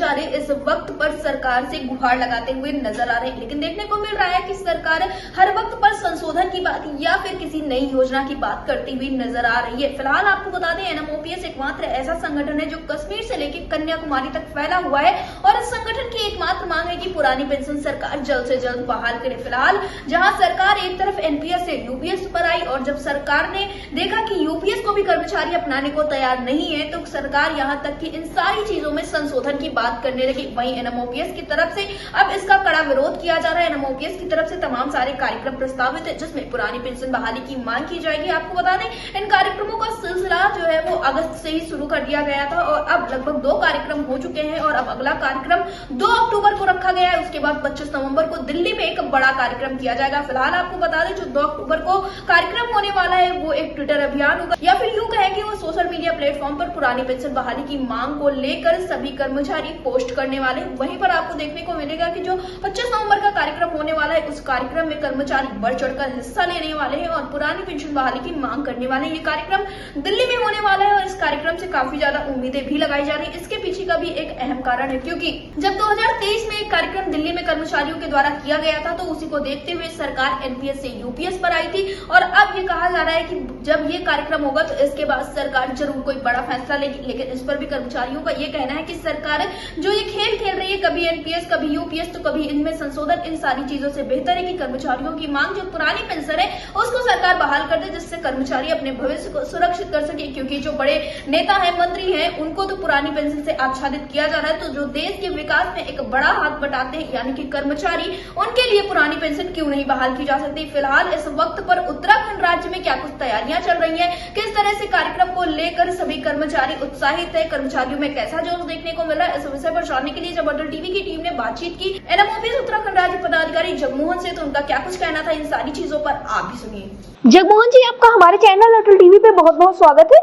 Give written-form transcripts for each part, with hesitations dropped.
कर्मचारी इस वक्त पर सरकार से गुहार लगाते हुए नजर आ रहे हैं, लेकिन देखने को मिल रहा है कि सरकार हर वक्त पर संशोधन की बात या फिर किसी नई योजना की बात करती हुई नजर आ रही है। फिलहाल आपको बता दें, एनएमओपीएस एकमात्र ऐसा संगठन है जो कश्मीर से लेकर कन्याकुमारी तक फैला हुआ है और इस संगठन की एकमात्र मांग है कि पुरानी पेंशन सरकार जल्द से जल्द बहाल करे। फिलहाल जहां सरकार एक तरफ एनपीएस से यूपीएस पर आई और जब सरकार ने देखा कि यूपीएस को भी कर्मचारी अपनाने को तैयार नहीं है, तो सरकार यहां तक कि इन सारी चीजों में संशोधन की बात करने लगी। वहीं एनएमओपीएस की तरफ से अब इसका कड़ा विरोध किया जा रहा है। एनएमओपीएस की तरफ से तमाम सारे कार्यक्रम प्रस्तावित है, जिसमें पुरानी पेंशन बहाली की मांग की जाएगी। आपको बता दें, इन कार्यक्रमों का सिलसिला जो है वो अगस्त से ही शुरू कर दिया गया था और अब लगभग 2 कार्यक्रम हो चुके हैं और अब अगला कार्यक्रम 2 अक्टूबर को रखा गया है। उसके बाद 25 नवंबर को दिल्ली में एक बड़ा कार्यक्रम किया जाएगा। फिलहाल आपको बता दें, जो 2 अक्टूबर को कार्यक्रम होने वाला है वो एक ट्विटर अभियान होगा या फिर यूं कहें कि वो सोशल मीडिया प्लेटफॉर्म पर पुरानी पेंशन बहाली की मांग को लेकर सभी कर्मचारी पोस्ट करने वाले। वहीं पर आपको देखने को मिलेगा कि जो 25 नवंबर का कार्यक्रम होने वाला है, उस कार्यक्रम में कर्मचारी बढ़ चढ़कर हिस्सा लेने वाले हैं और पुरानी पेंशन बहाली की मांग करने वाले हैं। ये कार्यक्रम दिल्ली में होने वाला है और इस कार्यक्रम से काफी ज्यादा उम्मीदें भी लगाई जा रही है। इसके पीछे का भी एक अहम कारण है, क्योंकि जब 2023 में एक कार्यक्रम दिल्ली में कर्मचारियों के द्वारा किया गया था, तो उसी को देखते हुए सरकार एनपीएस से यूपीएस पर आई थी और अब ये कहा जा रहा है कि जब ये कार्यक्रम होगा तो इसके बाद सरकार जरूर कोई बड़ा फैसला लेगी। लेकिन इस पर भी कर्मचारियों का ये कहना है कि सरकार जो ये खेल खेल रही है, कभी एनपीएस कभी यूपीएस तो कभी इनमें संशोधन, इन सारी चीजों से बेहतर है कि कर्मचारियों की मांग जो पुरानी पेंशन है उसको सरकार बहाल कर दे, जिससे कर्मचारी अपने भविष्य को सुरक्षित कर सके। क्योंकि जो बड़े नेता है, मंत्री है, उनको तो पुरानी पेंशन से आच्छादित किया जा रहा है, तो जो देश के विकास में एक बड़ा हाथ बटाते हैं यानी कि कर्मचारी, उनके लिए पुरानी पेंशन क्यों नहीं बहाल की जा सकती। फिलहाल इस वक्त पर उत्तराखंड राज्य में क्या कुछ तैयारियां चल रही हैं, किस तरह से कार्यक्रम को लेकर सभी कर्मचारी उत्साहित है, कर्मचारियों में कैसा जोश देखने को मिला है, इस विषय पर जानने के लिए जब अटल टीवी की टीम ने बातचीत की एनएमओपीएस उत्तराखंड राज्य पदाधिकारी जगमोहन से, तो उनका क्या कुछ कहना था इन सारी चीजों पर आप भी सुनिए। जगमोहन जी, आपका हमारे चैनल अटल टीवी पे बहुत बहुत स्वागत है।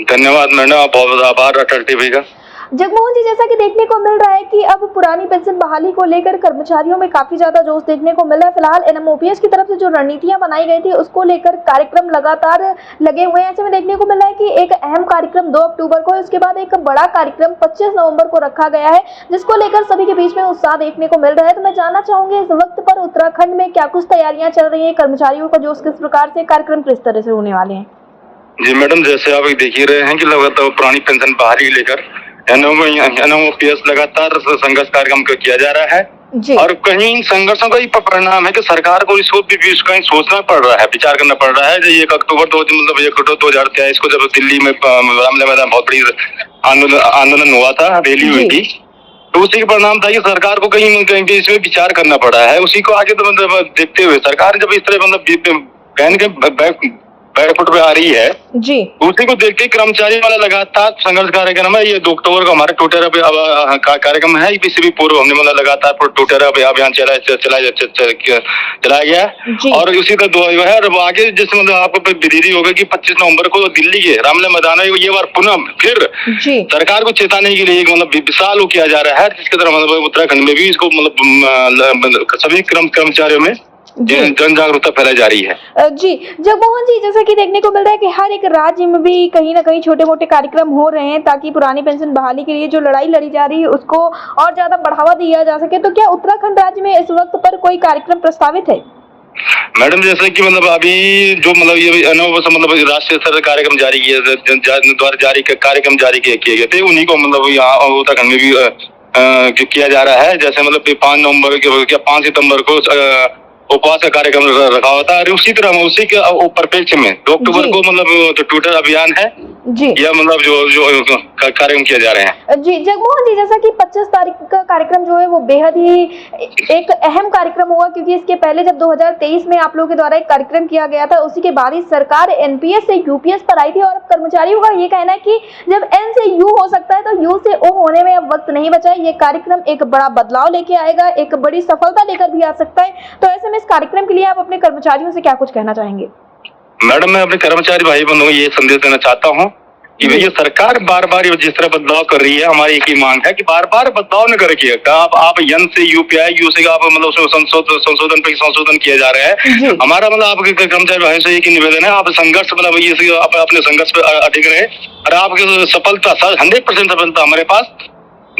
धन्यवाद मैडम, बहुत बहुत आभार अटल टीवी का। जगमोहन जी, जैसा कि देखने को मिल रहा है कि अब पुरानी पेंशन बहाली को लेकर कर्मचारियों में काफी ज्यादा जोश देखने को मिल रहा है। फिलहाल एनएमओपीएस की तरफ से जो रणनीतियां बनाई गई थी उसको लेकर कार्यक्रम लगातार लगे हुए हैं। ऐसे में देखने को मिल रहा है कि एक अहम कार्यक्रम 2 अक्टूबर को है, उसके बाद एक बड़ा कार्यक्रम 25 नवंबर को रखा गया है, जिसको लेकर सभी के बीच में उत्साह देखने को मिल रहा है। तो मैं जानना चाहूंगी, इस वक्त पर उत्तराखंड में क्या कुछ तैयारियां चल रही है, कर्मचारियों का जोश किस प्रकार से, कार्यक्रम किस तरह से होने वाले हैं? जी मैडम, जैसे आप देख ही रहे हैं कि लगातार पुरानी पेंशन बहाली लेकर एनएमओपीएस लगातार संघर्ष कार्यक्रम किया जा रहा है और कहीं इन संघर्षों का ही परिणाम है कि सरकार को इसको भी कहीं सोचना पड़ रहा है, विचार करना पड़ रहा है। 1 अक्टूबर 2023 को जब दिल्ली में रामलीला मैदान बहुत बड़ी आंदोलन हुआ था, रैली हुई थी, तो उसी के परिणाम था कि सरकार को कहीं इसमें विचार करना पड़ा है। उसी को आगे तो मतलब देखते हुए सरकार जब इस तरह मतलब पहन के बैकफुट पे आ रही है जी, उसी को देख के कर्मचारी वाला लगातार संघर्ष कार्यक्रम है। ये 2 अक्टूबर को हमारा ट्विटर कार्यक्रम है, इससे भी पूर्व हमने मतलब लगातार ट्विटर अभियान चलाया गया और उसी का 2 है। और आगे जैसे मतलब आपको विदित होगा कि 25 नवंबर को दिल्ली के रामलीला मैदान में ये बार पुनः फिर सरकार को चेताने के लिए मतलब विशाल वो किया जा रहा है, जिसके तरह मतलब उत्तराखंड में भी इसको मतलब सभी कर्मचारियों में जन जागरूकता फैलाई जा रही है। जी जगमोहन जी, जैसा कि देखने को मिल रहा है कि हर एक राज्य में भी कहीं ना कहीं छोटे मोटे कार्यक्रम हो रहे हैं ताकि पुरानी पेंशन बहाली के लिए जो लड़ाई लड़ी जा रही है उसको और ज्यादा बढ़ावा दिया जा सके। तो क्या उत्तराखंड राज्य में इस वक्त पर कोई कार्यक्रम प्रस्तावित है? मैडम, जैसे कि मतलब अभी जो मतलब ये मतलब राष्ट्रीय स्तर कार्यक्रम जारी किए कार्यक्रम जारी किए गए थे, उन्हीं को मतलब यहाँ उत्तराखंड में भी किया जा रहा है। जैसे मतलब 5 सितंबर को उपवास का कार्यक्रम रखा हुआ था और उसी तरह उसी के परिप्रेक्ष्य में 2 अक्टूबर को मतलब जो ट्विटर अभियान है जी, यह मतलब जो कार्यक्रम किए जा रहे हैं। जी जगमोहन जी, जैसा कि 25 तारीख का कार्यक्रम जो है वो बेहद ही एक अहम कार्यक्रम हुआ, क्योंकि इसके पहले जब 2023 में आप लोगों के द्वारा एक कार्यक्रम किया गया था, उसी के बाद ही सरकार एनपीएस से यूपीएस पर आई थी और अब कर्मचारियों का ये कहना है कि जब एन से यू हो सकता है तो यू से ओ होने में अब वक्त नहीं बचा है। ये कार्यक्रम एक बड़ा बदलाव लेके आएगा, एक बड़ी सफलता लेकर भी आ सकता है। तो ऐसे में इस कार्यक्रम के लिए आप अपने कर्मचारियों से क्या कुछ कहना चाहेंगे? मैडम, मैं अपने कर्मचारी भाई बंधुओं को ये संदेश देना चाहता हूँ कि भैया सरकार बार बार जिस तरह बदलाव कर रही है, हमारी एक ही मांग है कि बार बार बदलाव न करके आप यन से यूपीआई यू से आप मतलब उसमें संशोधन किया जा रहा है। हमारा मतलब आपके कर्मचारी भाई से एक ही निवेदन है, आप संघर्ष मतलब ये अपने संघर्ष पे अडिग रहे और आपकी सफलता 100% सफलता हमारे पास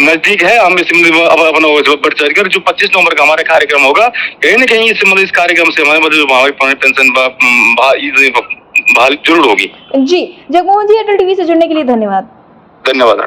नजदीक है। हम इसमें अब अपना बढ़ चढ़ कर जो 25 नवंबर का हमारा कार्यक्रम होगा, कहीं न कहीं इस कार्यक्रम से हमारे मतलब हमारी पुरानी पेंशन बहाल जरूर होगी। जी, जगमोहन जी, एयरटेल टीवी से जुड़ने के लिए धन्यवाद। धन्यवाद।